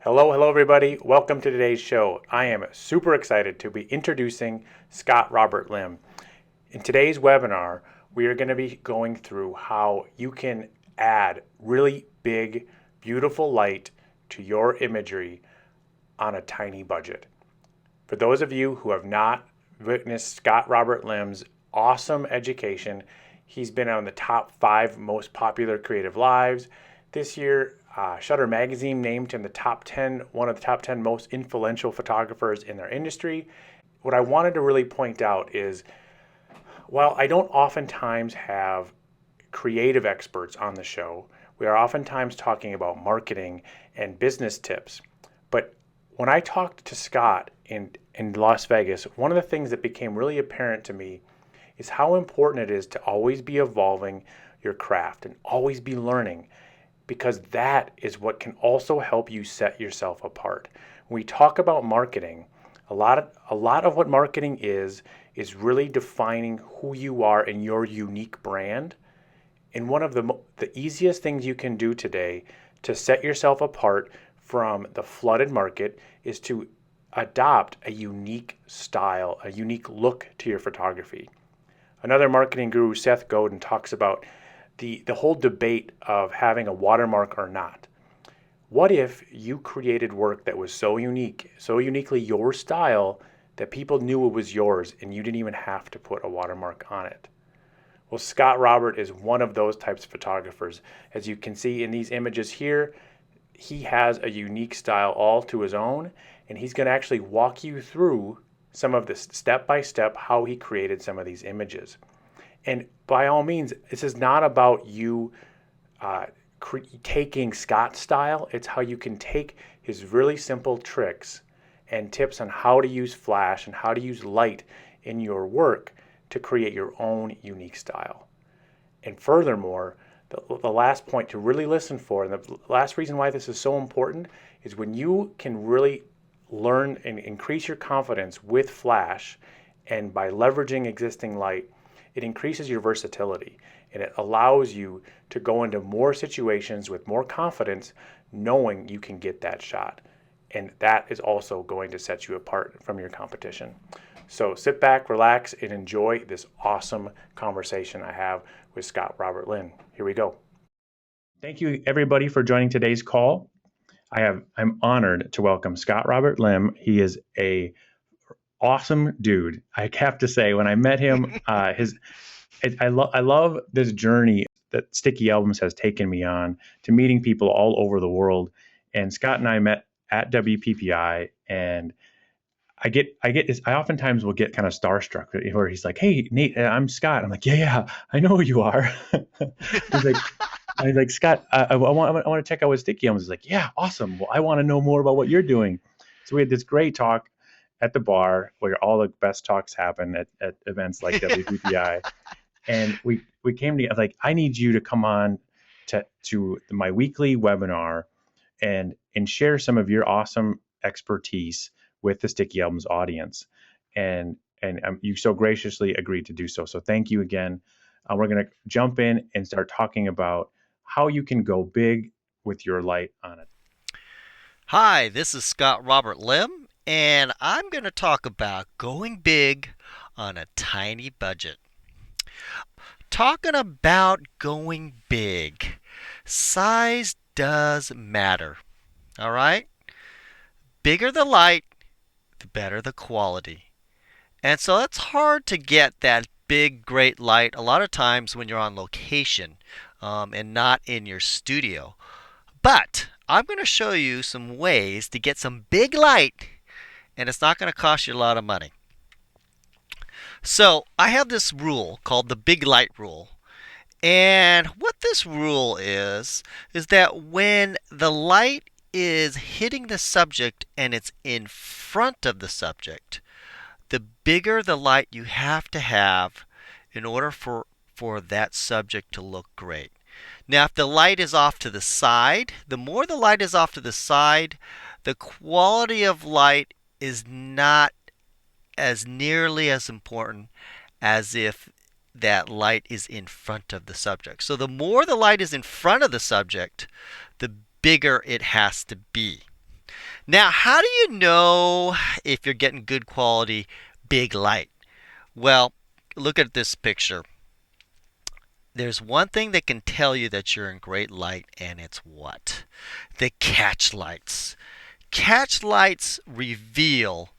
Hello, everybody. Welcome to today's show. I am super excited to be introducing Scott Robert Lim. In today's webinar, we are going to be going through how you can add really big, beautiful light to your imagery on a tiny budget. For those of you who have not witnessed Scott Robert Lim's awesome education, he's been on the top 5 most popular creative lives. This year, Shutter Magazine named him one of the top 10 most influential photographers in their industry. What I wanted to really point out is, while I don't oftentimes have creative experts on the show, we are oftentimes talking about marketing and business tips. But when I talked to Scott in Las Vegas, one of the things that became really apparent to me is how important it is to always be evolving your craft and always be learning, because that is what can also help you set yourself apart. When we talk about marketing, a lot of what marketing is really defining who you are and your unique brand. And one of the easiest things you can do today to set yourself apart from the flooded market is to adopt a unique style, a unique look to your photography. Another marketing guru, Seth Godin, talks about the whole debate of having a watermark or not. What if you created work that was so unique, so uniquely your style, that people knew it was yours and you didn't even have to put a watermark on it? Well, Scott Robert is one of those types of photographers. As you can see in these images here, he has a unique style all to his own, and he's going to actually walk you through some of this step-by-step how he created some of these images. And by all means, this is not about you taking Scott's style. It's how you can take his really simple tricks and tips on how to use flash and how to use light in your work to create your own unique style. And furthermore, the last point to really listen for, and the last reason why this is so important, is when you can really learn and increase your confidence with flash and by leveraging existing light, it increases your versatility and it allows you to go into more situations with more confidence, knowing you can get that shot. And that is also going to set you apart from your competition. So sit back, relax, and enjoy this awesome conversation I have with Scott Robert Lim. Here we go. Thank you, everybody, for joining today's call. I'm honored to welcome Scott Robert Lim. He is a awesome dude. I have to say, when I met him, I love this journey that Sticky Albums has taken me on to meeting people all over the world. And Scott and I met at WPPI, and I oftentimes will get kind of starstruck where he's like, "Hey, Nate, I'm Scott." I'm like, "Yeah, I know who you are." He's like, I was like, "Scott, I want to check out what Sticky Albums is." Like, "Yeah, awesome. Well, I want to know more about what you're doing." So we had this great talk at the bar where all the best talks happen at events like WPPI. And we came together, like, I need you to come on to my weekly webinar and share some of your awesome expertise with the Sticky Albums audience. And you so graciously agreed to do so. So thank you again. We're going to jump in and start talking about how you can go big with your light on it. Hi, this is Scott Robert Lim, and I'm going to talk about going big on a tiny budget. Talking about going big, size does matter. All right? Bigger the light, the better the quality. And so it's hard to get that big, great light a lot of times when you're on location and not in your studio. But I'm going to show you some ways to get some big light, and it's not going to cost you a lot of money. So I have this rule called the big light rule. And what this rule is that when the light is hitting the subject and it's in front of the subject, the bigger the light you have to have in order for that subject to look great. Now, if the light is off to the side, the more the light is off to the side, the quality of light is not as nearly as important as if that light is in front of the subject. So the more the light is in front of the subject, the bigger it has to be. Now, how do you know if you're getting good quality big light? Well, look at this picture. There's one thing that can tell you that you're in great light, and it's what? The catch lights. Catch lights reveal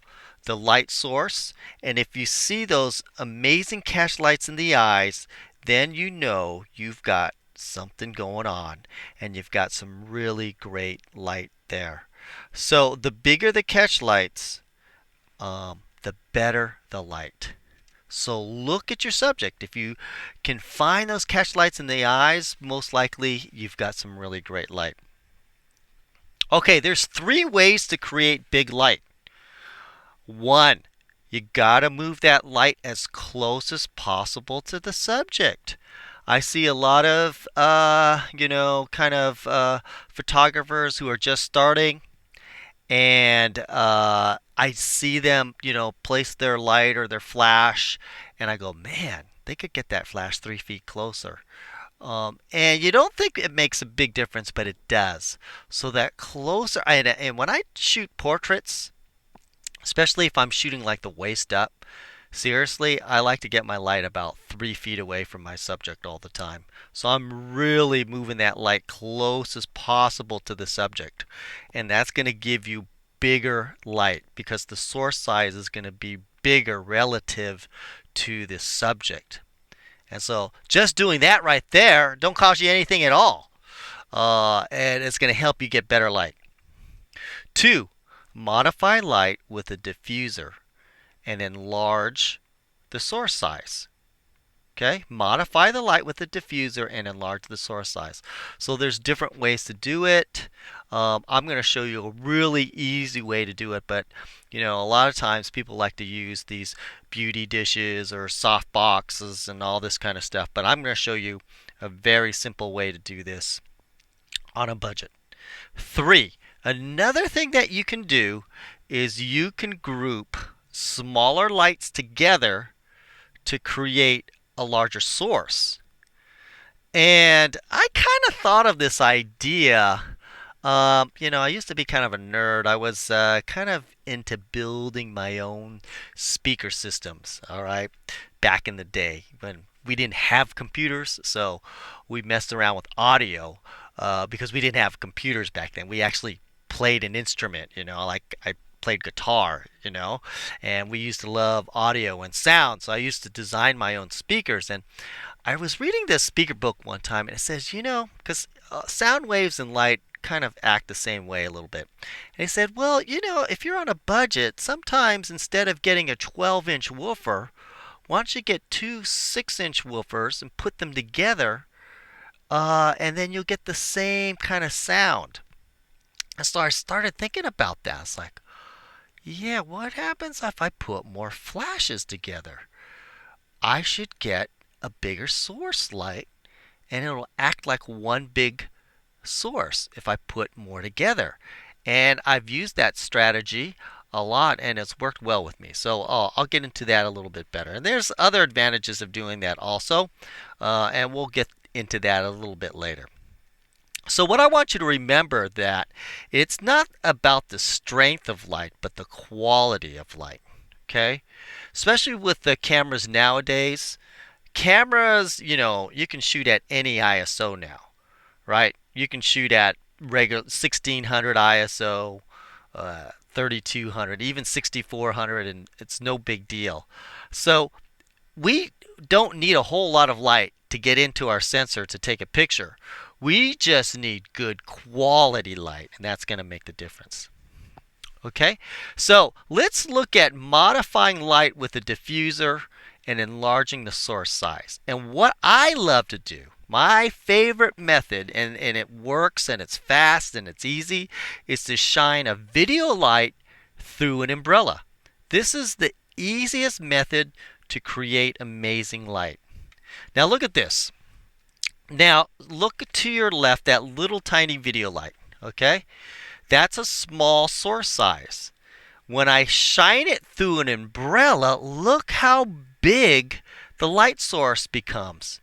the light source, and if you see those amazing catch lights in the eyes, then you know you've got something going on and you've got some really great light there. So the bigger the catch lights, the better the light. So look at your subject. If you can find those catch lights in the eyes, most likely you've got some really great light. Okay, there's 3 ways to create big light. One, you gotta move that light as close as possible to the subject. I see a lot of, photographers who are just starting, and I see them, place their light or their flash, and I go, man, they could get that flash 3 feet closer. And you don't think it makes a big difference, but it does. So that closer, and when I shoot portraits, especially if I'm shooting like the waist up, seriously, I like to get my light about 3 feet away from my subject all the time. So I'm really moving that light close as possible to the subject. And that's going to give you bigger light because the source size is going to be bigger relative to the subject. And so just doing that right there don't cost you anything at all. And it's going to help you get better light. 2, modify light with a diffuser and enlarge the source size. Okay, modify the light with the diffuser and enlarge the source size. So there's different ways to do it. I'm going to show you a really easy way to do it, but a lot of times people like to use these beauty dishes or soft boxes and all this kind of stuff, but I'm going to show you a very simple way to do this on a budget. 3, another thing that you can do is you can group smaller lights together to create a larger source. And I kind of thought of this idea. I used to be kind of a nerd. I was kind of into building my own speaker systems, all right, back in the day when we didn't have computers. So we messed around with audio because we didn't have computers back then. We actually played an instrument, like I played guitar, and we used to love audio and sound. So I used to design my own speakers. And I was reading this speaker book one time, and it says, because sound waves and light kind of act the same way a little bit. And he said, well, if you're on a budget, sometimes instead of getting a 12-inch woofer, why don't you get 2 6-inch woofers and put them together, and then you'll get the same kind of sound. And so I started thinking about that. It's like, yeah, what happens if I put more flashes together? I should get a bigger source light, and it'll act like one big source if I put more together. And I've used that strategy a lot, and it's worked well with me. So I'll get into that a little bit better. And there's other advantages of doing that also, and we'll get into that a little bit later. So what I want you to remember that it's not about the strength of light, but the quality of light. Okay? Especially with the cameras nowadays. Cameras, you can shoot at any ISO now, right? You can shoot at regular 1600 ISO, 3200, even 6400, and it's no big deal. So we don't need a whole lot of light to get into our sensor to take a picture. We just need good quality light, and that's going to make the difference. Okay, so let's look at modifying light with a diffuser and enlarging the source size. And what I love to do, my favorite method, and it works and it's fast and it's easy, is to shine a video light through an umbrella. This is the easiest method to create amazing light. Now look at this. Now look to your left, that little tiny video light, okay? That's a small source size. When I shine it through an umbrella, look how big the light source becomes.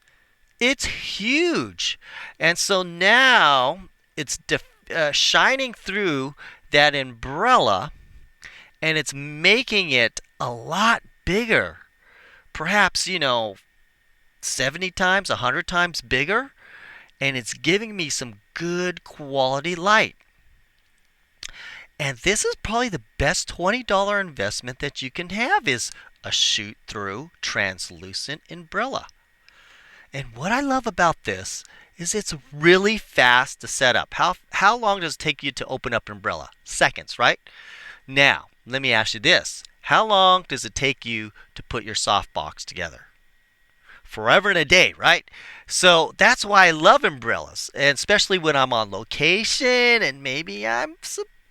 It's huge. And so now it's shining through that umbrella and it's making it a lot bigger. Perhaps, 70 times, 100 times bigger. And it's giving me some good quality light. And this is probably the best $20 investment that you can have is a shoot-through translucent umbrella. And what I love about this is it's really fast to set up. How long does it take you to open up an umbrella? Seconds, right? Now, let me ask you this. How long does it take you to put your softbox together? Forever and a day, right? So that's why I love umbrellas, and especially when I'm on location and maybe I'm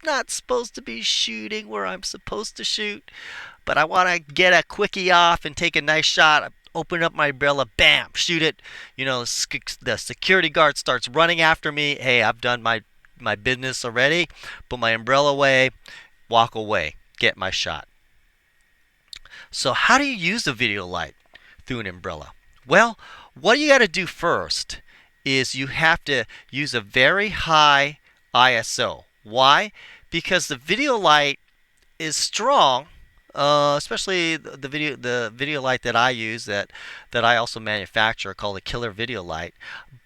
not supposed to be shooting where I'm supposed to shoot, but I want to get a quickie off and take a nice shot. I open up my umbrella, bam, shoot it. The security guard starts running after me. Hey, I've done my business already. Put my umbrella away, walk away, get my shot. So how do you use the video light through an umbrella? Well, what you got to do first is you have to use a very high ISO. Why? Because the video light is strong, especially the video light that I use that I also manufacture called the Killer Video Light.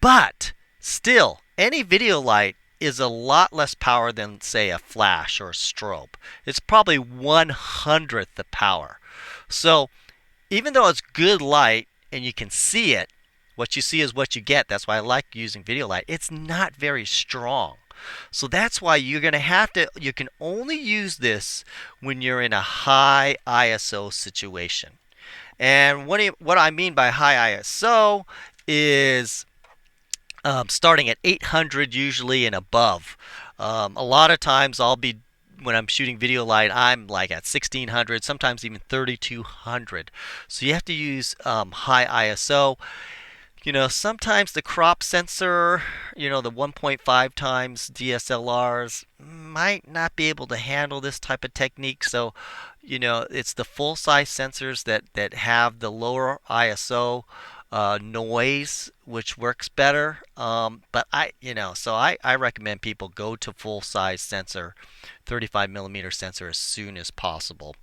But still, any video light is a lot less power than, say, a flash or a strobe. It's probably 1/100th the power. So even though it's good light and you can see it, what you see is what you get. That's why I like using video light. It's not very strong. So that's why you can only use this when you're in a high ISO situation. And what I mean by high ISO is starting at 800 usually and above. A lot of times when I'm shooting video light, I'm like at 1600, sometimes even 3200. So you have to use high ISO. Sometimes the crop sensor, the 1.5 times DSLRs might not be able to handle this type of technique. So, it's the full size sensors that have the lower ISO noise, which works better. But I recommend people go to full size sensor, 35 millimeter sensor as soon as possible,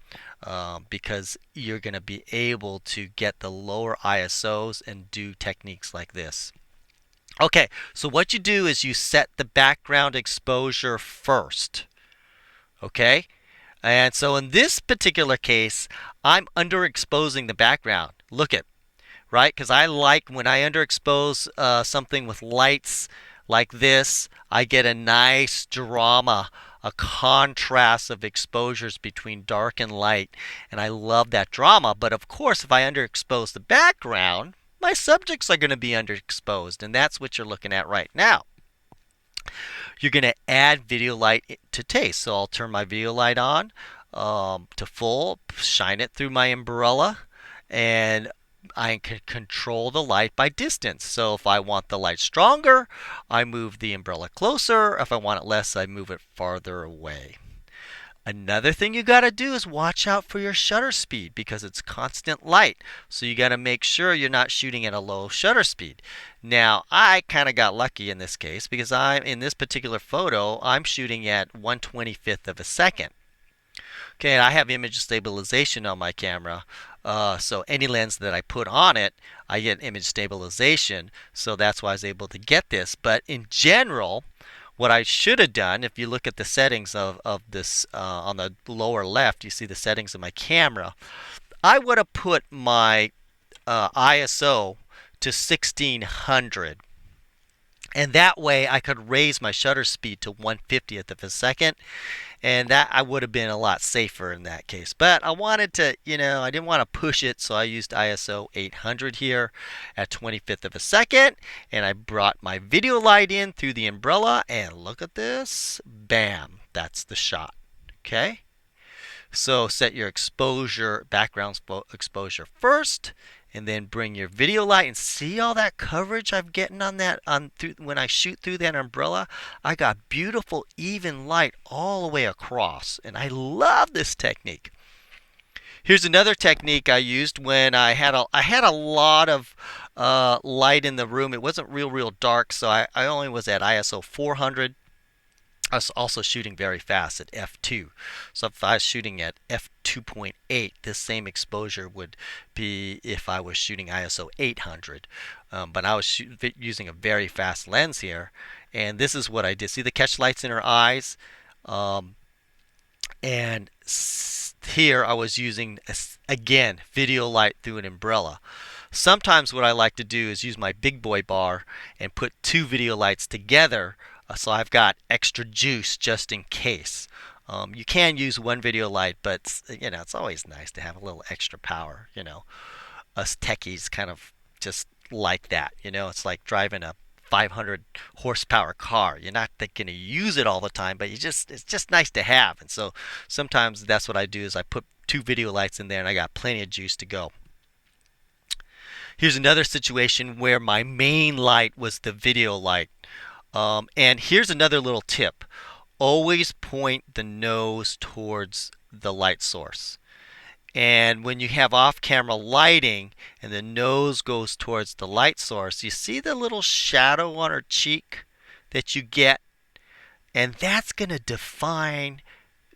because you're going to be able to get the lower ISOs and do techniques like this. Okay, so what you do is you set the background exposure first. Okay, and so in this particular case, I'm underexposing the background. Look at, right? Because I like when I underexpose something with lights like this, I get a nice drama, a contrast of exposures between dark and light, and I love that drama. But of course, if I underexpose the background, my subjects are going to be underexposed, and that's what you're looking at right now. You're going to add video light to taste. So I'll turn my video light on to full, shine it through my umbrella, and I can control the light by distance. So if I want the light stronger, I move the umbrella closer. If I want it less, I move it farther away. Another thing you got to do is watch out for your shutter speed because it's constant light. So you got to make sure you're not shooting at a low shutter speed. Now, I kind of got lucky in this case because in this particular photo, I'm shooting at 1/25th of a second. Okay, and I have image stabilization on my camera. So any lens that I put on it, I get image stabilization. So that's why I was able to get this. But in general, what I should have done, if you look at the settings of this on the lower left, you see the settings of my camera. I would have put my ISO to 1600. And that way I could raise my shutter speed to 1/50th of a second. And that I would have been a lot safer in that case. But I wanted to, I didn't want to push it, so I used ISO 800 here at 25th of a second. And I brought my video light in through the umbrella, and look at this. Bam, that's the shot. Okay? So set your exposure, background exposure first, and then bring your video light and see all that coverage I'm getting on that when I shoot through that umbrella. I got beautiful even light all the way across, and I love this technique. Here's another technique I used when I had a lot of light in the room. It wasn't real dark, so I only was at ISO 400. I was also shooting very fast at f2. So if I was shooting at f2.8, this same exposure would be if I was shooting ISO 800. But I was using a very fast lens here, and this is what I did. See the catch lights in her eyes? Um, and here I was using, again, video light through an umbrella. Sometimes what I like to do is use my big boy bar and put two video lights together, so I've got extra juice just in case. You can use one video light, but it's always nice to have a little extra power. Us techies kind of just like that. It's like driving a 500 horsepower car. You're not going to use it all the time, but it's just nice to have. And so sometimes that's what I do is I put two video lights in there, and I got plenty of juice to go. Here's another situation where my main light was the video light. And here's another little tip. Always point the nose towards the light source. And when you have off-camera lighting and the nose goes towards the light source, you see the little shadow on her cheek that you get? And that's going to define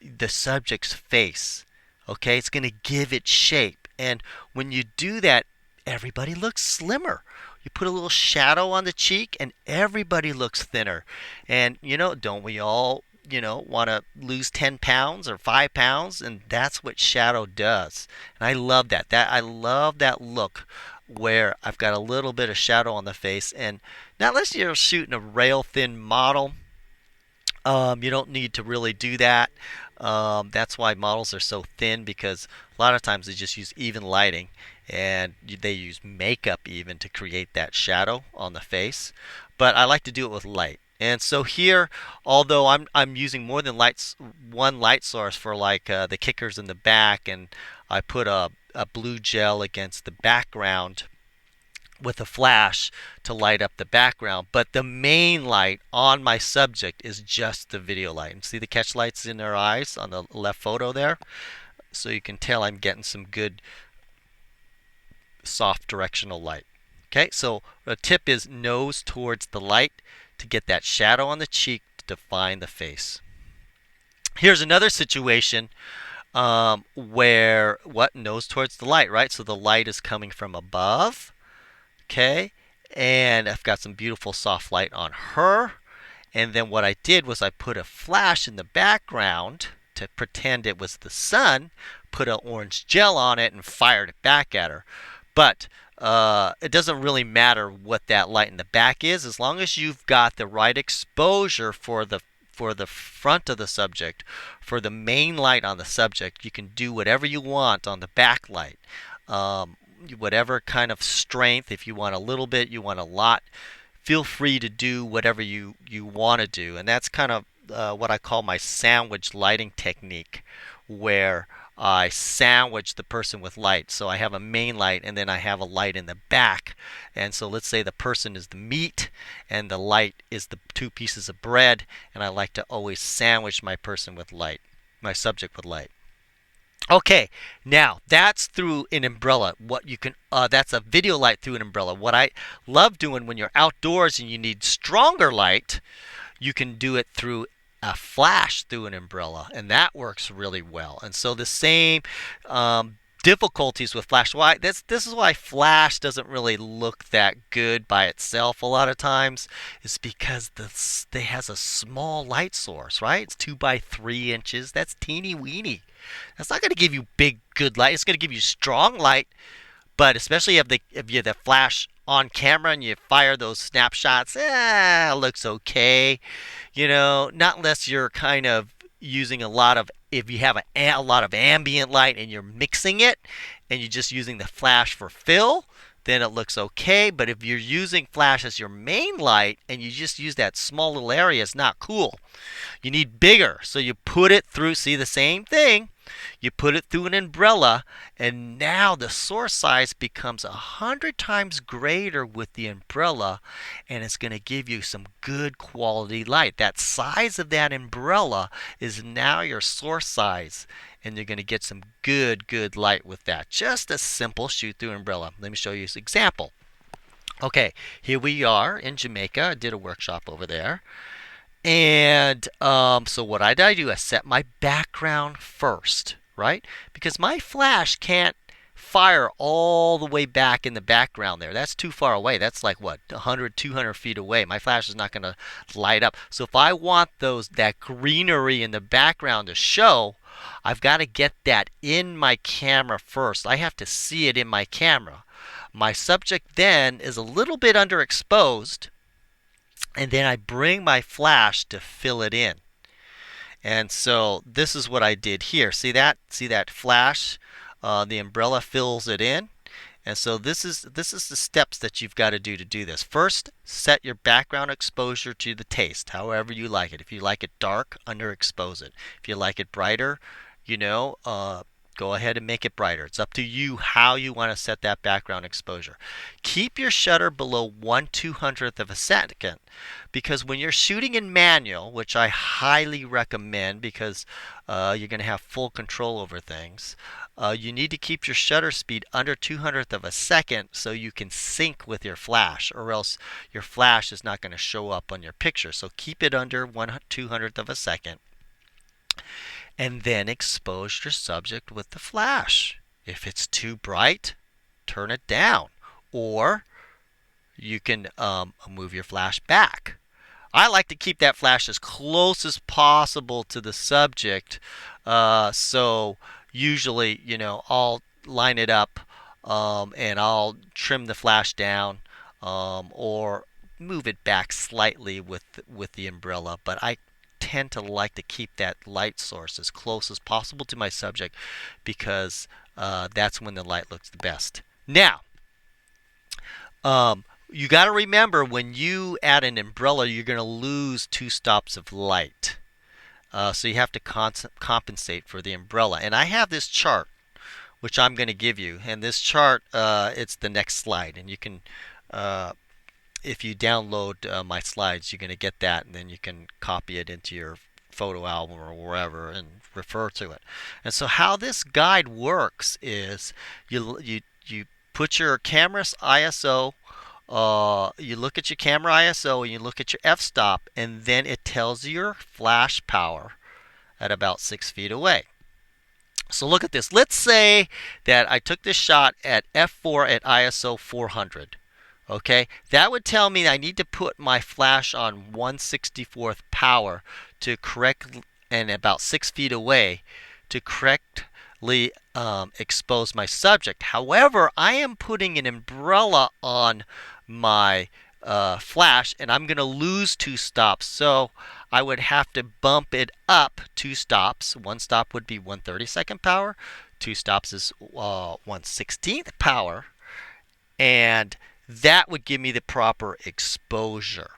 the subject's face. Okay, it's going to give it shape. And when you do that, everybody looks slimmer. You put a little shadow on the cheek and everybody looks thinner. And don't we all want to lose 10 pounds or 5 pounds? And that's what shadow does. And I love that. I love that look where I've got a little bit of shadow on the face. And now unless you're shooting a rail thin model, you don't need to really do that. That's why models are so thin, because a lot of times they just use even lighting, and they use makeup even to create that shadow on the face. But I like to do it with light. And so here, although I'm using more than one light source for like the kickers in the back, and I put a blue gel against the background with a flash to light up the background, but the main light on my subject is just the video light. And see the catch lights in their eyes on the left photo there? So you can tell I'm getting some good soft directional light. Okay, so the tip is nose towards the light to get that shadow on the cheek to define the face. Here's another situation where nose towards the light, right? So the light is coming from above. Okay, and I've got some beautiful soft light on her. And then what I did was I put a flash in the background to pretend it was the sun, put an orange gel on it, and fired it back at her. But it doesn't really matter what that light in the back is, as long as you've got the right exposure for the front of the subject, for the main light on the subject. You can do whatever you want on the back light. Whatever kind of strength, if you want a little bit, you want a lot, feel free to do whatever you want to do. And that's kind of what I call my sandwich lighting technique, where I sandwich the person with light. So I have a main light and then I have a light in the back. And so let's say the person is the meat and the light is the two pieces of bread, and I like to always sandwich my person with light, my subject with light. Okay, now that's through an umbrella. That's a video light through an umbrella. What I love doing when you're outdoors and you need stronger light, you can do it through a flash through an umbrella, and that works really well. And so the same difficulties with flash. This is why flash doesn't really look that good by itself a lot of times, is because it has a small light source, right? It's 2 by 3 inches. That's teeny weeny. That's not going to give you big, good light. It's going to give you strong light, but especially if you have the flash on camera and you fire those snapshots, it looks okay. Not unless you're kind of using if you have a lot of ambient light and you're mixing it and you're just using the flash for fill, then it looks okay. But if you're using flash as your main light and you just use that small little area, it's not cool. You need bigger. So you put it through, see the same thing. You put it through an umbrella, and now the source size becomes 100 times greater with the umbrella, and it's going to give you some good quality light. That size of that umbrella is now your source size, and you're going to get some good light with that. Just a simple shoot through umbrella. Let me show you an example. Okay, here we are in Jamaica. I did a workshop over there. And so what I do, I set my background first, right? Because my flash can't fire all the way back in the background there. That's too far away. That's like what, 100, 200 feet away. My flash is not going to light up. So if I want that greenery in the background to show, I've got to get that in my camera first. I have to see it in my camera. My subject then is a little bit underexposed, and then I bring my flash to fill it in. And so this is what I did here. See that? See that flash? The umbrella fills it in. And so this is the steps that you've got to do this. First, set your background exposure to the taste, however you like it. If you like it dark, underexpose it. If you like it brighter, go ahead and make it brighter. It's up to you how you want to set that background exposure. Keep your shutter below 1/200th of a second, because when you're shooting in manual, which I highly recommend because you're going to have full control over things, you need to keep your shutter speed under 200th of a second so you can sync with your flash, or else your flash is not going to show up on your picture. So keep it under 1/200th of a second, and then expose your subject with the flash. If it's too bright, turn it down, or you can move your flash back. I like to keep that flash as close as possible to the subject, so usually, I'll line it up, and I'll trim the flash down, or move it back slightly with the umbrella. But I tend to like to keep that light source as close as possible to my subject, because that's when the light looks the best. Now, you got to remember, when you add an umbrella, you're going to lose 2 stops of light. So you have to compensate for the umbrella. And I have this chart, which I'm going to give you. And this chart, it's the next slide. And you can, if you download my slides, you're going to get that. And then you can copy it into your photo album or wherever and refer to it. And so how this guide works is you put your camera's ISO, you look at your camera ISO, and you look at your f-stop, and then it tells you your flash power at about 6 feet away. So look at this. Let's say that I took this shot at f4 at ISO 400. Okay, that would tell me I need to put my flash on 1/64th power to correct, and about 6 feet away, to correctly expose my subject. However, I am putting an umbrella on my flash, and I'm going to lose 2 stops. So I would have to bump it up 2 stops. 1 stop would be 1/32nd power. 2 stops is 1/16th power. And that would give me the proper exposure.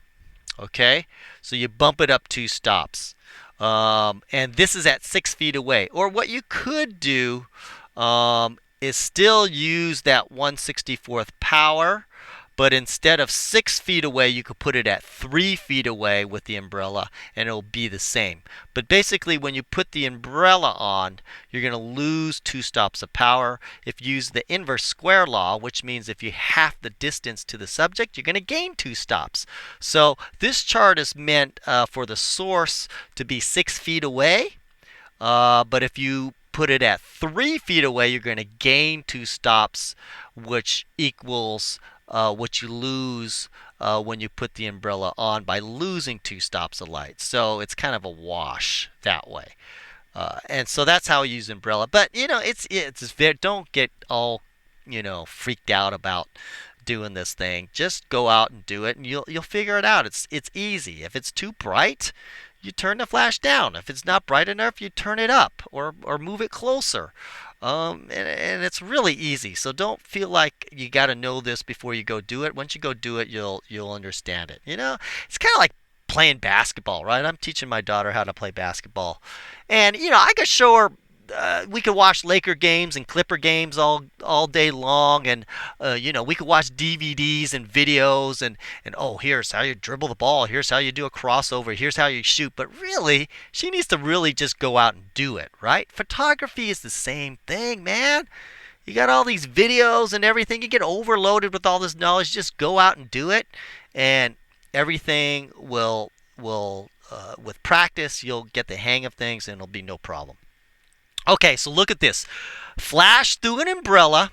Okay? So you bump it up 2 stops. And this is at 6 feet away. Or what you could do is still use that 1/64th power, but instead of 6 feet away, you could put it at 3 feet away with the umbrella, and it'll be the same. But basically, when you put the umbrella on, you're going to lose 2 stops of power. If you use the inverse square law, which means if you half the distance to the subject, you're going to gain 2 stops. So this chart is meant for the source to be 6 feet away, but if you put it at 3 feet away, you're going to gain 2 stops, which equals what you lose when you put the umbrella on by losing 2 stops of light. So it's kind of a wash that way. And so that's how I use umbrella. But it's very, don't get all freaked out about doing this thing. Just go out and do it, and you'll figure it out. It's easy. If it's too bright, you turn the flash down. If it's not bright enough, you turn it up or move it closer. And it's really easy. So don't feel like you got to know this before you go do it. Once you go do it, you'll understand it. It's kind of like playing basketball, right? I'm teaching my daughter how to play basketball, and I could show her. We could watch Laker games and Clipper games all day long, and we could watch DVDs and videos, and oh, here's how you dribble the ball, here's how you do a crossover, here's how you shoot. But really, she needs to really just go out and do it, right? Photography is the same thing, man. You got all these videos and everything. You get overloaded with all this knowledge. Just go out and do it, and everything will with practice, you'll get the hang of things and it'll be no problem. Okay, so look at this. Flash through an umbrella.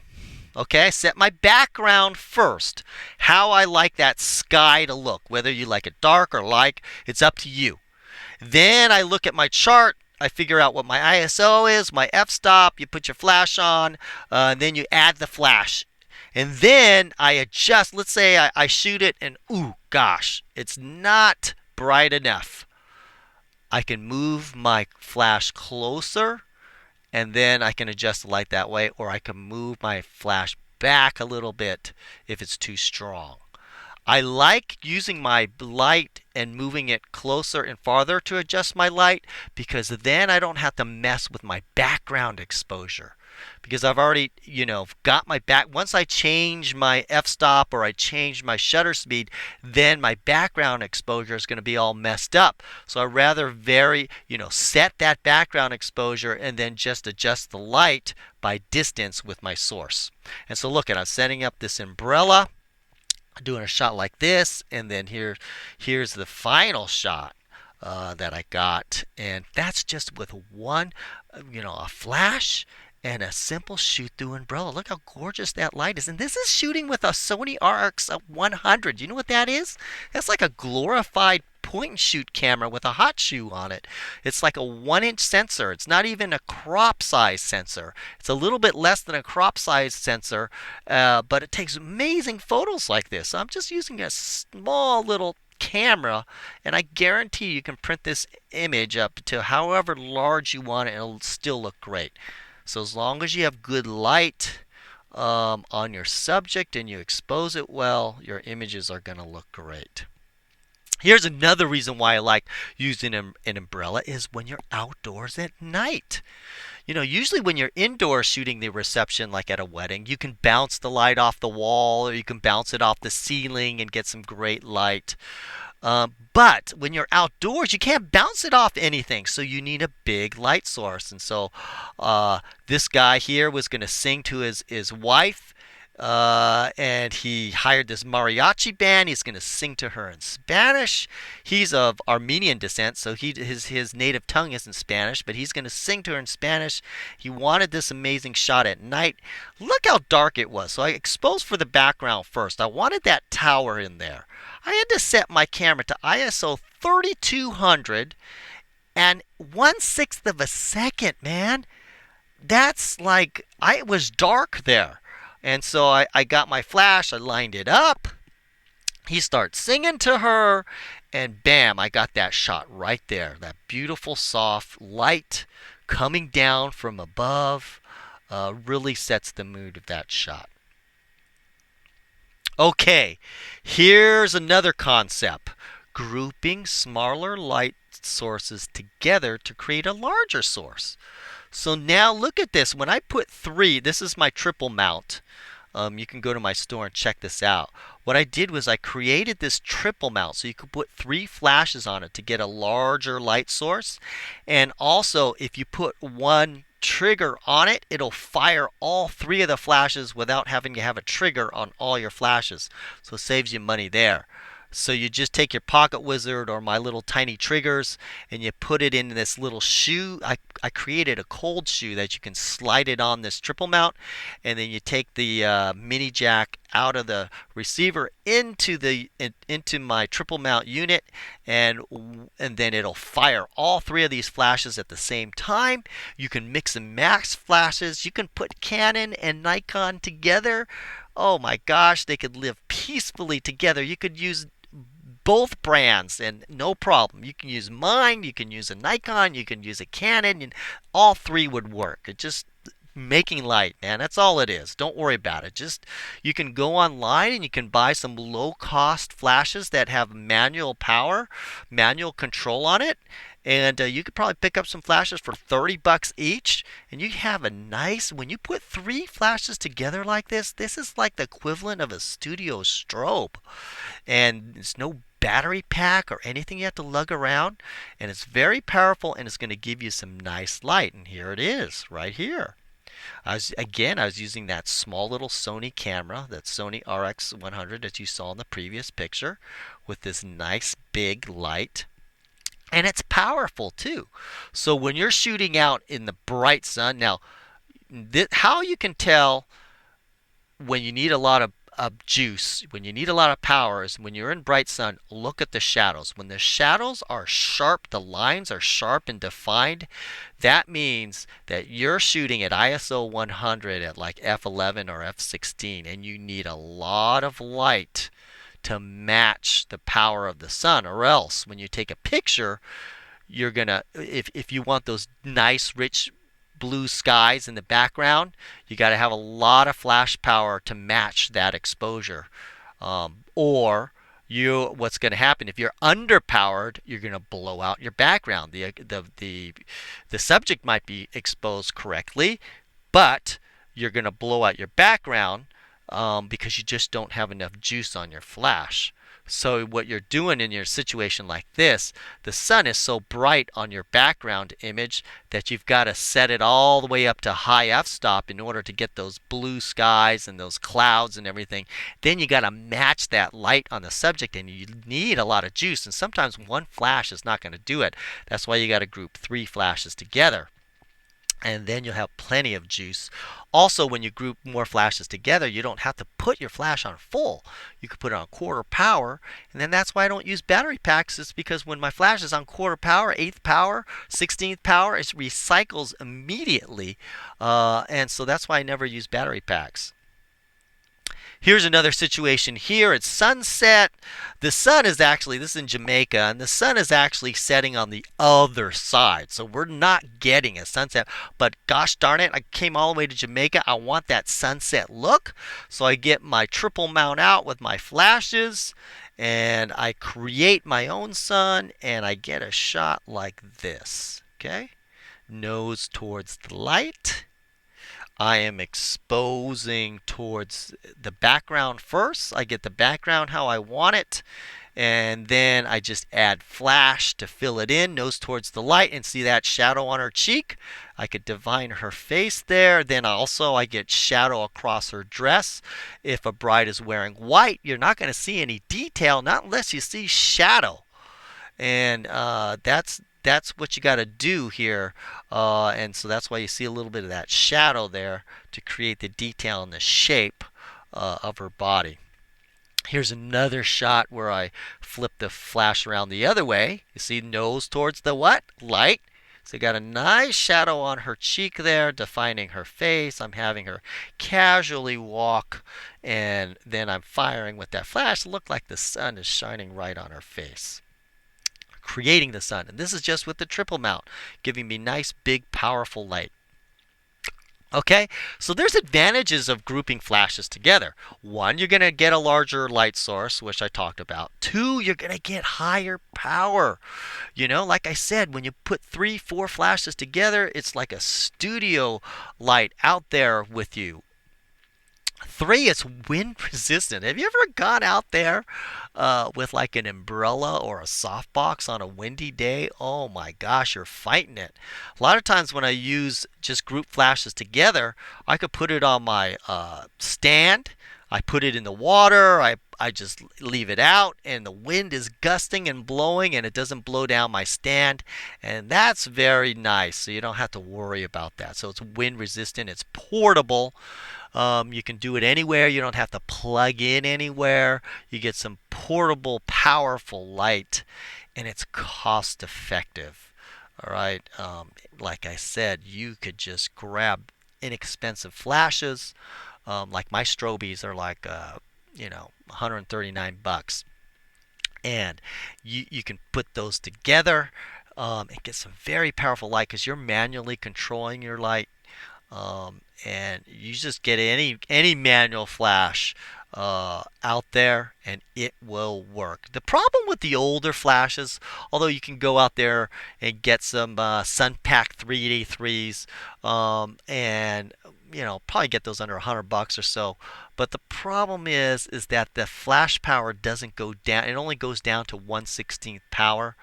Okay, I set my background first. How I like that sky to look. Whether you like it dark or light, it's up to you. Then I look at my chart. I figure out what my ISO is, my f-stop. You put your flash on, and then you add the flash. And then I adjust. Let's say I shoot it and, ooh, gosh, it's not bright enough. I can move my flash closer, and then I can adjust the light that way, or I can move my flash back a little bit if it's too strong. I like using my light and moving it closer and farther to adjust my light, because then I don't have to mess with my background exposure. Because I've already, got my back. Once I change my f-stop or I change my shutter speed, then my background exposure is going to be all messed up. So I'd rather set that background exposure and then just adjust the light by distance with my source. And so look, I'm setting up this umbrella, doing a shot like this, and then here's the final shot that I got, and that's just with one, a flash and a simple shoot through umbrella. Look how gorgeous that light is. And this is shooting with a Sony RX100. You know what that is? That's like a glorified point and shoot camera with a hot shoe on it. It's like a 1-inch sensor. It's not even a crop size sensor. It's a little bit less than a crop size sensor, but it takes amazing photos like this. I'm just using a small little camera, and I guarantee you can print this image up to however large you want it, and it'll still look great. So as long as you have good light on your subject and you expose it well, your images are going to look great. Here's another reason why I like using an umbrella is when you're outdoors at night. Usually when you're indoors shooting the reception, like at a wedding, you can bounce the light off the wall, or you can bounce it off the ceiling and get some great light. But when you're outdoors, you can't bounce it off anything, so you need a big light source. And so this guy here was going to sing to his wife, and he hired this mariachi band. He's going to sing to her in Spanish. He's of Armenian descent, so his native tongue isn't Spanish, but he's going to sing to her in Spanish. He wanted this amazing shot at night. Look how dark it was. So I exposed for the background first. I wanted that tower in there. I had to set my camera to ISO 3200 and 1/6 of a second, man. That's like, it was dark there. And so I got my flash, I lined it up. He starts singing to her, and bam, I got that shot right there. That beautiful, soft light coming down from above really sets the mood of that shot. Okay, here's another concept. Grouping smaller light sources together to create a larger source. So now look at this. When I put 3, this is my triple mount. You can go to my store and check this out. What I did was I created this triple mount so you could put 3 flashes on it to get a larger light source. And also, if you put one trigger on it, it'll fire all 3 of the flashes without having to have a trigger on all your flashes. So it saves you money there. So you just take your Pocket Wizard or my little tiny triggers and you put it in this little shoe. I created a cold shoe that you can slide it on this triple mount, and then you take the mini jack out of the receiver into my triple mount unit, and then it'll fire all 3 of these flashes at the same time. You can mix and match flashes. You can put Canon and Nikon together. Oh my gosh, they could live peacefully together. You could use both brands and no problem. You can use mine, you can use a Nikon, you can use a Canon, and all 3 would work. It just making light, man. That's all it is. Don't worry about it. Just, you can go online and you can buy some low-cost flashes that have manual power, manual control on it, and you could probably pick up some flashes for $30 each, and you have a nice, when you put 3 flashes together like this is like the equivalent of a studio strobe. And it's no battery pack or anything you have to lug around, and it's very powerful, and it's going to give you some nice light. And here it is, right here. I was using that small little Sony camera, that Sony RX100 that you saw in the previous picture, with this nice big light. And it's powerful too. So when you're shooting out in the bright sun, now how you can tell when you need a lot of juice, when you need a lot of power, is when you're in bright sun, look at the shadows. When the shadows are sharp, the lines are sharp and defined, that means that you're shooting at ISO 100 at like f11 or f16, and you need a lot of light to match the power of the sun. Or else, when you take a picture, you're gonna, if you want those nice rich blue skies in the background, you got to have a lot of flash power to match that exposure. Or what's going to happen if you're underpowered, you're going to blow out your background. The subject might be exposed correctly, but you're going to blow out your background because you just don't have enough juice on your flash. So what you're doing in your situation like this, the sun is so bright on your background image that you've got to set it all the way up to high f-stop in order to get those blue skies and those clouds and everything. Then you got to match that light on the subject, and you need a lot of juice. And sometimes one flash is not going to do it. That's why you got to group 3 flashes together, and then you'll have plenty of juice. Also, when you group more flashes together, you don't have to put your flash on full. You can put it on quarter power, and then that's why I don't use battery packs. It's because when my flash is on quarter power, 8th power, 16th power, it recycles immediately, and so that's why I never use battery packs. Here's another situation here. It's sunset. The sun is actually, this is in Jamaica, and the sun is actually setting on the other side. So we're not getting a sunset. But gosh darn it, I came all the way to Jamaica. I want that sunset look. So I get my triple mount out with my flashes, and I create my own sun, and I get a shot like this. Okay? Nose towards the light. I am exposing towards the background first. I get the background how I want it, and then I just add flash to fill it in, nose towards the light, and see that shadow on her cheek. I could divine her face there. Then also I get shadow across her dress. If a bride is wearing white, you're not going to see any detail, not unless you see shadow. And that's what you got to do here, and so that's why you see a little bit of that shadow there to create the detail and the shape of her body. Here's another shot where I flip the flash around the other way. You see, nose towards the what? Light. So you got a nice shadow on her cheek there, defining her face. I'm having her casually walk, and then I'm firing with that flash. It looked like the sun is shining right on her face, creating the sun. And this is just with the triple mount, giving me nice, big, powerful light. Okay, so there's advantages of grouping flashes together. One, you're going to get a larger light source, which I talked about. Two, you're going to get higher power. You know, like I said, when you put 3, 4 flashes together, it's like a studio light out there with you. 3, it's wind resistant. Have you ever gone out there with like an umbrella or a softbox on a windy day? Oh my gosh, you're fighting it. A lot of times when I use just group flashes together, I could put it on my stand. I put it in the water. I just leave it out, and the wind is gusting and blowing, and it doesn't blow down my stand, and that's very nice. So you don't have to worry about that. So it's wind resistant. It's portable. You can do it anywhere. You don't have to plug in anywhere. You get some portable, powerful light, and it's cost effective. All right. Like I said, you could just grab inexpensive flashes. Like my strobies are like, $139, and you can put those together and get some very powerful light because you're manually controlling your light. And you just get any manual flash out there, and it will work. The problem with the older flashes, although you can go out there and get some Sunpack 383s, and probably get those under $100 or so. But the problem is that the flash power doesn't go down. It only goes down to 1/16th power.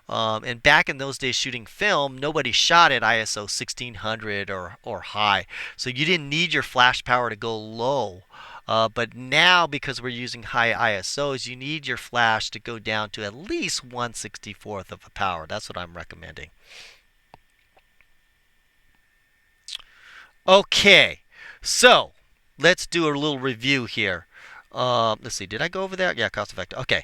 And back in those days shooting film, nobody shot at ISO 1600 or high. So you didn't need your flash power to go low. But now, because we're using high ISOs, you need your flash to go down to at least 1/64th of a power. That's what I'm recommending. Okay, so let's do a little review here. Let's see, did I go over that? Yeah, cost effective. Okay,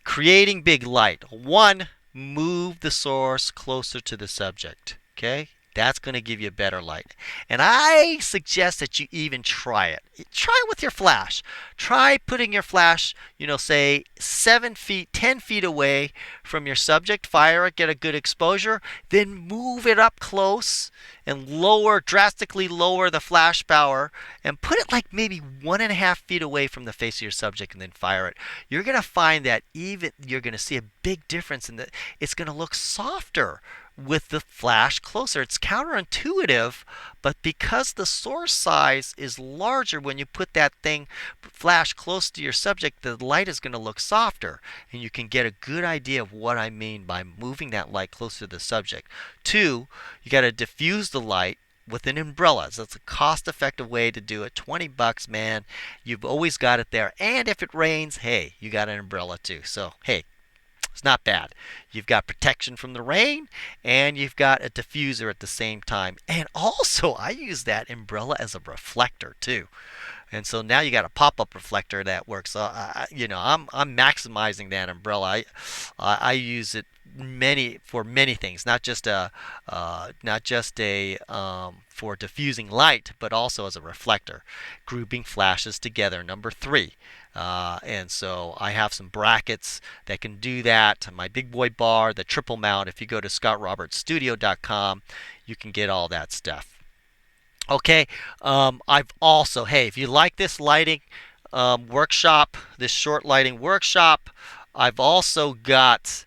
creating big light. One, move the source closer to the subject. Okay, that's going to give you better light. And I suggest that you even try it. Try it with your flash. Try putting your flash, say 7 feet, 10 feet away from your subject. Fire it, get a good exposure. Then move it up close and drastically lower the flash power and put it like maybe 1.5 feet away from the face of your subject and then fire it. You're going to find that even you're going to see a big difference in that it's going to look softer with the flash closer. It's counterintuitive, but because the source size is larger when you put that flash close to your subject, the light is going to look softer, and you can get a good idea of what I mean by moving that light closer to the subject. Two, you got to diffuse the light with an umbrella. So it's a cost-effective way to do it. $20, man. You've always got it there. And if it rains, hey, you got an umbrella too. So, hey, it's not bad. You've got protection from the rain and you've got a diffuser at the same time. And also, I use that umbrella as a reflector too. And so now you got a pop-up reflector that works. So I'm maximizing that umbrella. I use it for many things, not just for diffusing light, but also as a reflector, grouping flashes together. Number three. And so I have some brackets that can do that. My big boy bar, the triple mount. If you go to scottrobertstudio.com, you can get all that stuff. Okay, I've also, hey, if you like this lighting workshop, this short lighting workshop, I've also got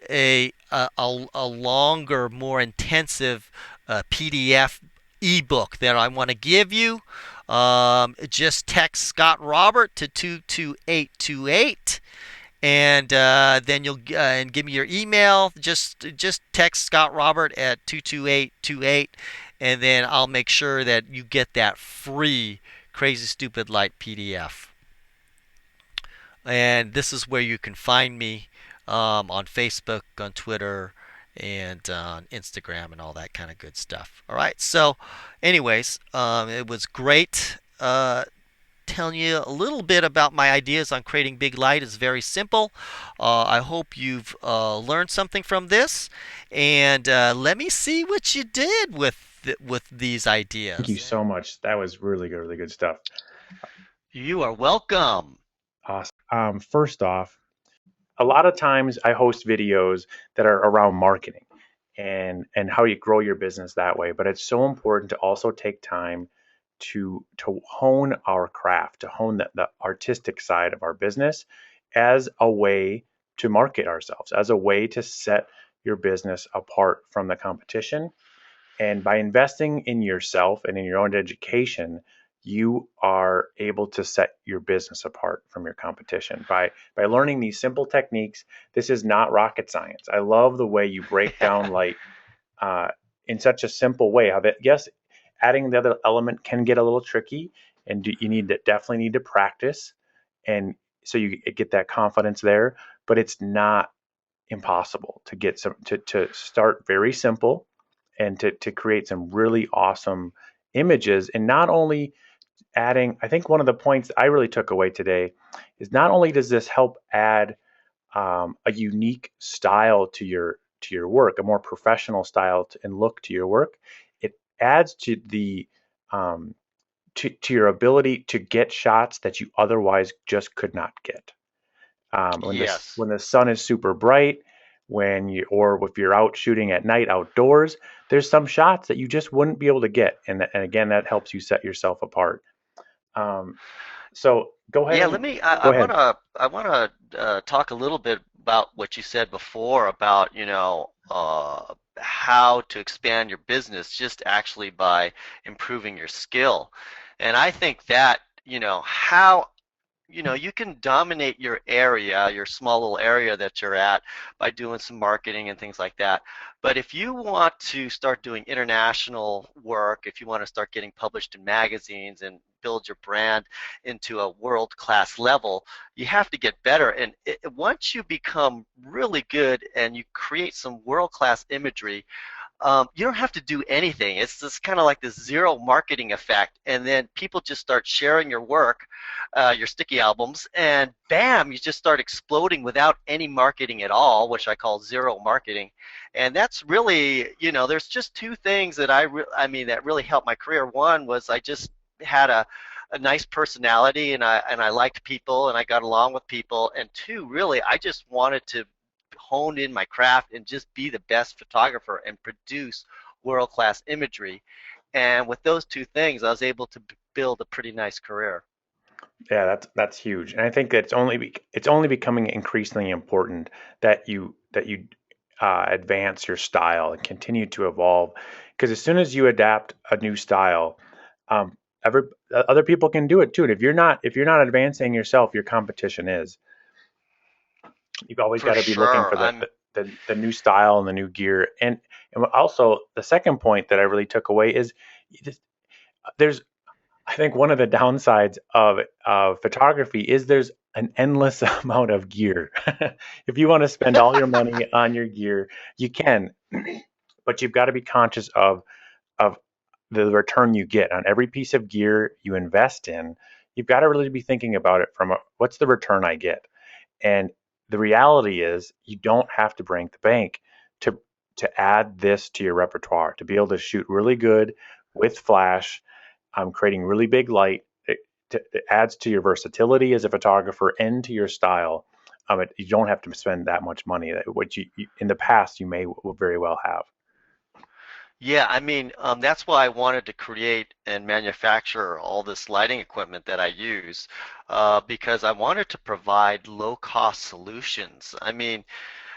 a longer, more intensive PDF ebook that I want to give you. Just text Scott Robert to 22828. And then you'll and give me your email. Just text Scott Robert at 22828, and then I'll make sure that you get that free Crazy Stupid Light PDF. And this is where you can find me on Facebook, on Twitter, and on Instagram, and all that kind of good stuff. All right. So, anyways, it was great. Telling you a little bit about my ideas on creating big light. Is very simple. I hope you've learned something from this, and let me see what you did with these Thank you ideas. so much. That was really good stuff. You are welcome. Awesome. First off, a lot of times I host videos that are around marketing and how you grow your business that way. But it's so important to also take time to hone our craft, to hone the artistic side of our business as a way to market ourselves, as a way to set your business apart from the competition. And by investing in yourself and in your own education, you are able to set your business apart from your competition by learning these simple techniques. This is not rocket science. I love the way you break down light uh, in such a simple way. Of it, yes, adding the other element can get a little tricky, and you definitely need to practice, and so you get that confidence there. But it's not impossible to get to start very simple and to create some really awesome images. And not only adding, I think one of the points I really took away today is not only does this help add a unique style to your work, a more professional style and look to your work, it adds to the um, to your ability to get shots that you otherwise just could not get. Yes. When the sun is super bright, when you or if you're out shooting at night outdoors, there's some shots that you just wouldn't be able to get, and again, that helps you set yourself apart. Um, so go ahead Yeah, and let me. I go ahead. want to talk a little bit about what you said before about how to expand your business just actually by improving your skill, and I think that how you can dominate your area, your small little area that you're at by doing some marketing and things like that. But if you want to start doing international work, if you want to start getting published in magazines and build your brand into a world-class level, you have to get better. And once you become really good and you create some world-class imagery, you don't have to do anything. It's just kind of like this zero marketing effect, and then people just start sharing your work, your sticky albums, and bam, you just start exploding without any marketing at all, which I call zero marketing. And that's really, there's just two things that I mean, that really helped my career. One was I just had a nice personality, and I liked people, and I got along with people. And two, really, I just wanted to hone in my craft and just be the best photographer and produce world-class imagery. And with those two things, I was able to build a pretty nice career. Yeah, that's huge, and I think that it's only becoming increasingly important that you advance your style and continue to evolve. Because as soon as you adapt a new style, um, every other people can do it too. And if you're not advancing yourself, your competition is. You've always For got to be looking sure. for the new style and the new gear. And also the second point that I really took away is there's I think one of the downsides of photography is there's an endless amount of gear. If you want to spend all your money on your gear, you can, but you've got to be conscious of the return you get on every piece of gear you invest in. You've got to really be thinking about it from what's the return I get. And the reality is, you don't have to break the bank to add this to your repertoire, to be able to shoot really good with flash, creating really big light. It adds to your versatility as a photographer and to your style. You don't have to spend that much money, which you in the past you may very well have. Yeah, I mean, that's why I wanted to create and manufacture all this lighting equipment that I use, because I wanted to provide low-cost solutions. I mean,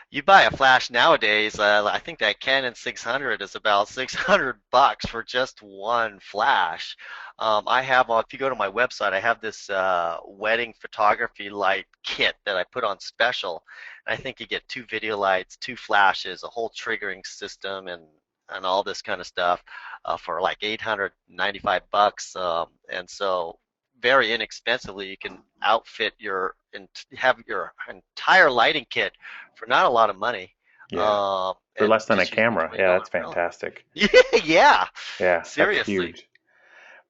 you buy a flash nowadays, I think that Canon 600 is about 600 bucks for just one flash. I have, if you go to my website, I have this wedding photography light kit that I put on special. I think you get two video lights, two flashes, a whole triggering system, and all this kind of stuff for like 895 bucks. And so very inexpensively, you can outfit and have your entire lighting kit for not a lot of money, Yeah, for and less than a just use camera. $20 Yeah, that's film. fantastic. Yeah, Yeah, that's seriously. huge.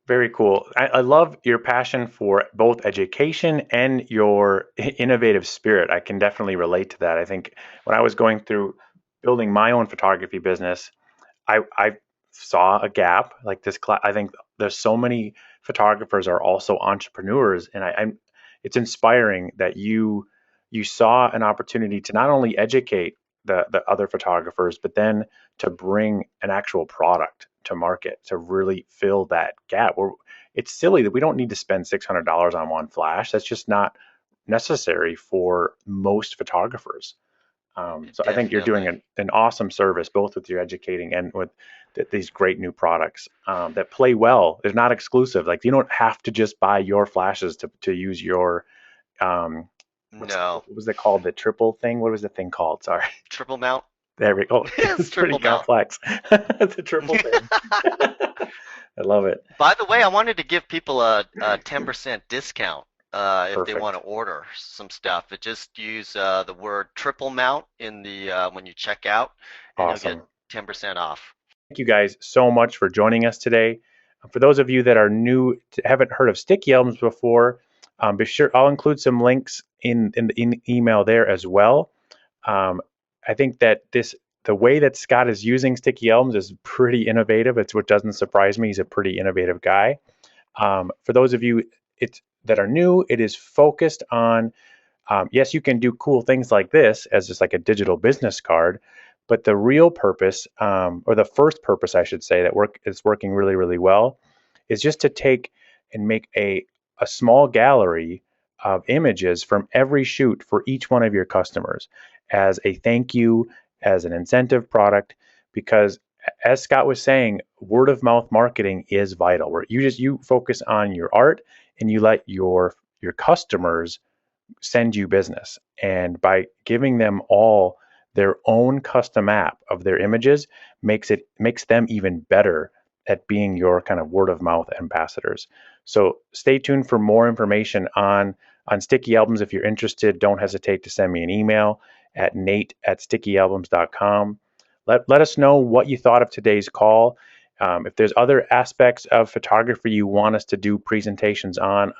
Very cool. I love your passion for both education and your innovative spirit. I can definitely relate to that. I think when I was going through building my own photography business, I saw a gap like this. I think there's so many photographers are also entrepreneurs, and it's inspiring that you saw an opportunity to not only educate the other photographers, but then to bring an actual product to market to really fill that gap. It's silly that we don't need to spend $600 on one flash. That's just not necessary for most photographers. So I think you're doing Definitely. an awesome service, both with your educating and with these great new products that play well. They're not exclusive. Like you don't have to just buy your flashes to use your um, No. what was it called? The triple thing? What was the thing called? Sorry. Triple mount? There we go. It's It's pretty triple mount. complex. The triple thing. I love it. By the way, I wanted to give people a 10% discount if they want Perfect. to order some stuff. But just use the word triple mount in the when you check out, and you'll get Awesome. 10% off. Thank you guys so much for joining us today. For those of you that are new, haven't heard of Sticky Elms before, be sure I'll include some links in the email there as well. Um, I think that the way that Scott is using Sticky Elms is pretty innovative. It's what doesn't surprise me. He's a pretty innovative guy. For those of you that are new, it is focused on yes, you can do cool things like this as just like a digital business card, but the real purpose, or the first purpose, I should say, that is working really, really well, is just to take and make a small gallery of images from every shoot for each one of your customers as a thank you, as an incentive product, because as Scott was saying, word of mouth marketing is vital. Where you focus on your art and you let your your customers send you business. And by giving them all their own custom app of their images makes them even better at being your kind of word of mouth ambassadors. So stay tuned for more information on Sticky Albums. If you're interested, don't hesitate to send me an email at nate@stickyalbums.com. Let us know what you thought of today's call. If there's other aspects of photography you want us to do presentations on,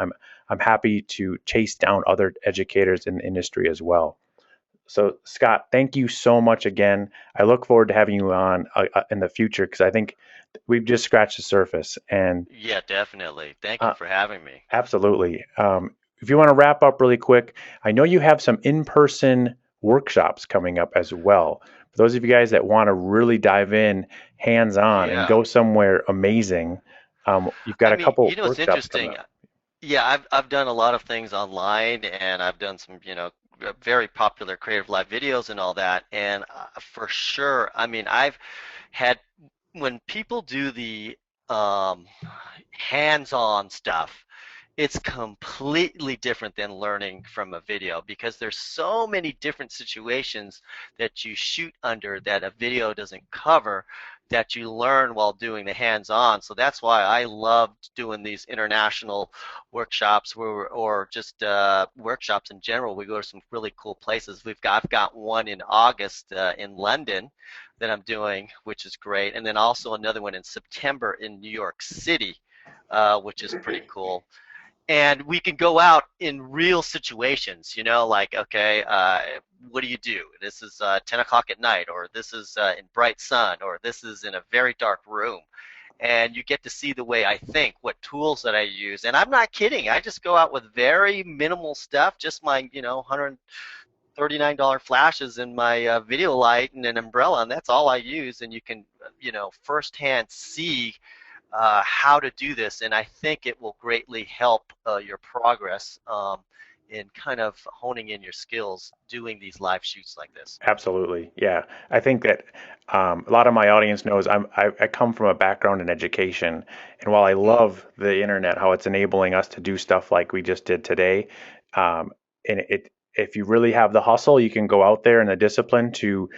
I'm happy to chase down other educators in the industry as well. So, Scott, thank you so much again. I look forward to having you on in the future because I think we've just scratched the surface. And Yeah, definitely. Thank you uh, for having me. absolutely. If you want to wrap up really quick, I know you have some in-person workshops coming up as well. For those of you guys that want to really dive in hands-on and Yeah. go somewhere amazing, you've got I a mean, couple it's workshops coming interesting. up. Yeah, I've done a lot of things online, and I've done some, very popular creative live videos and all that. And for sure, I mean, I've had when people do the um, hands-on stuff, it's completely different than learning from a video because there's so many different situations that you shoot under that a video doesn't cover that you learn while doing the hands-on. So that's why I loved doing these international workshops or just workshops in general. We go to some really cool places. I've got one in August in London that I'm doing, which is great, and then also another one in September in New York City, which is pretty cool. And we can go out in real situations, like, okay, what do you do? This is 10 o'clock at night, or this is in bright sun, or this is in a very dark room. And you get to see the way I think, what tools that I use. And I'm not kidding. I just go out with very minimal stuff, just my, $139 flashes and my video light and an umbrella, and that's all I use. And you can, firsthand see how to do this, and I think it will greatly help your progress in kind of honing in your skills doing these live shoots like this. Absolutely. Yeah. I think that a lot of my audience knows I come from a background in education. And while I Mm, love the internet, how it's enabling us to do stuff like we just did today, and if you really have the hustle, you can go out there and the discipline to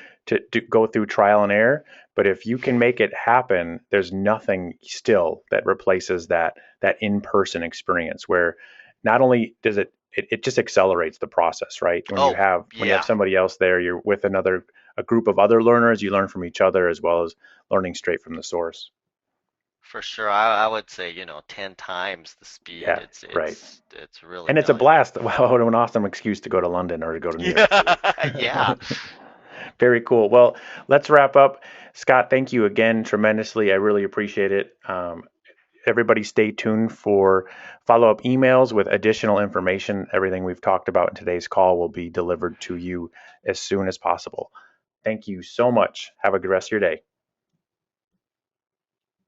go through trial and error. But if you can make it happen, there's nothing still that replaces that in-person experience where not only does it just accelerates the process, right? oh, When you have yeah, somebody else there, you're with a group of other learners, you learn from each other as well as learning straight from the source. for sure. I would say, 10 times the speed. Yeah, It's right. it's it's really And it's a valuable. blast. Wow, what an awesome excuse to go to London or to go to New York City. Yeah, yeah. Very cool. Well, let's wrap up. Scott, thank you again tremendously. I really appreciate it. Everybody stay tuned for follow-up emails with additional information. Everything we've talked about in today's call will be delivered to you as soon as possible. Thank you so much. Have a good rest of your day.